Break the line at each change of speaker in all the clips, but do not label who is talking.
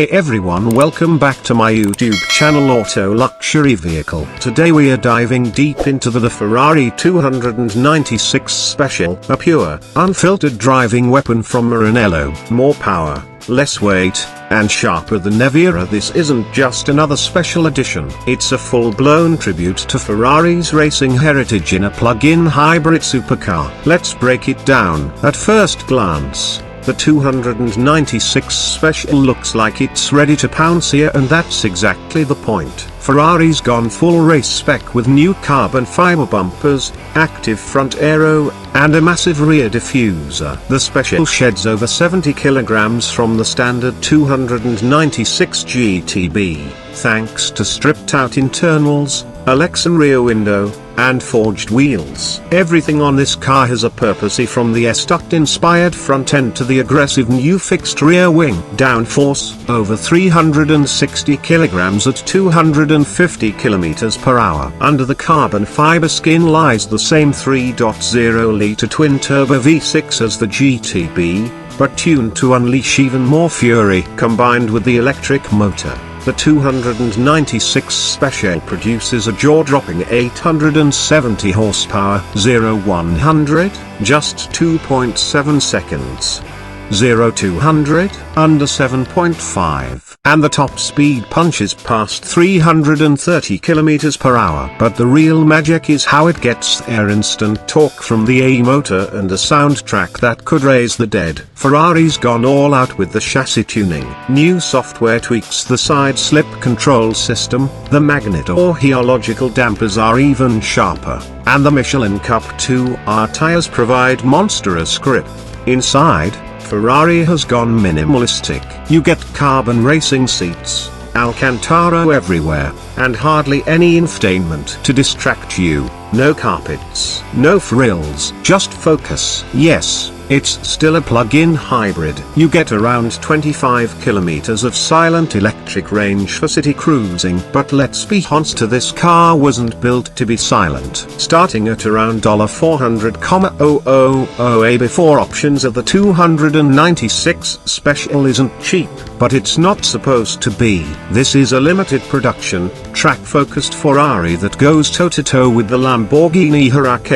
Hey everyone, welcome back to my YouTube channel Auto Luxury Vehicle. Today we are diving deep into the Ferrari 296 Special, a pure, unfiltered driving weapon from Maranello. More power, less weight, and sharper than ever. This isn't just another special edition. It's a full-blown tribute to Ferrari's racing heritage in a plug-in hybrid supercar. Let's break it down. At first glance, the 296 Special looks like it's ready to pounce here, and that's exactly the point. Ferrari's gone full race spec with new carbon fiber bumpers, active front aero, and a massive rear diffuser. The Special sheds over 70 kilograms from the standard 296 GTB, thanks to stripped-out internals, a Lexan rear window, and forged wheels. Everything on this car has a purpose, from the S-Duct-inspired front end to the aggressive new fixed rear wing. Downforce, over 360 kilograms at 250 kilometers per hour. Under the carbon fiber skin lies the same 3.0-liter twin-turbo V6 as the GTB, but tuned to unleash even more fury. Combined with the electric motor, the 296 Special produces a jaw-dropping 870 horsepower, 0-100, just 2.7 seconds. 0-200, under 7.5, and the top speed punches past 330 kilometers per hour. But the real magic is how it gets there: instant torque from the A motor and a soundtrack that could raise the dead. Ferrari's gone all out with the chassis tuning. New software tweaks the side slip control system, the magnet or geological dampers are even sharper, and the Michelin Cup 2R tires provide monstrous grip. Inside, Ferrari has gone minimalistic. You get carbon racing seats, Alcantara everywhere, and hardly any infotainment to distract you. No carpets, no frills, just focus. Yes, it's still a plug-in hybrid. You get around 25 kilometers of silent electric range for city cruising. But let's be honest, this car wasn't built to be silent. Starting at around $400,000 before options of the 296 Special isn't cheap, but it's not supposed to be. This is a limited production, track-focused Ferrari that goes toe-to-toe with the Lamborghini Huracan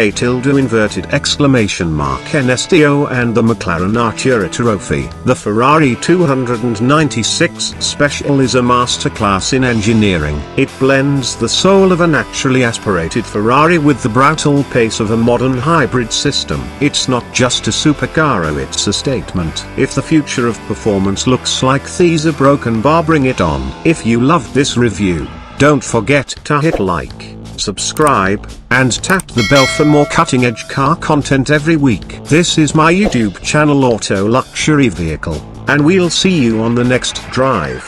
NSTO and the McLaren Artura Trophy. The Ferrari 296 Special is a masterclass in engineering. It blends the soul of a naturally aspirated Ferrari with the brutal pace of a modern hybrid system. It's not just a supercar, it's a statement. If the future of performance looks like these a broken bar, bring it on. If you loved this review, don't forget to hit like, subscribe, and tap the bell for more cutting-edge car content every week. This is my YouTube channel Auto Luxury Vehicle, and we'll see you on the next drive.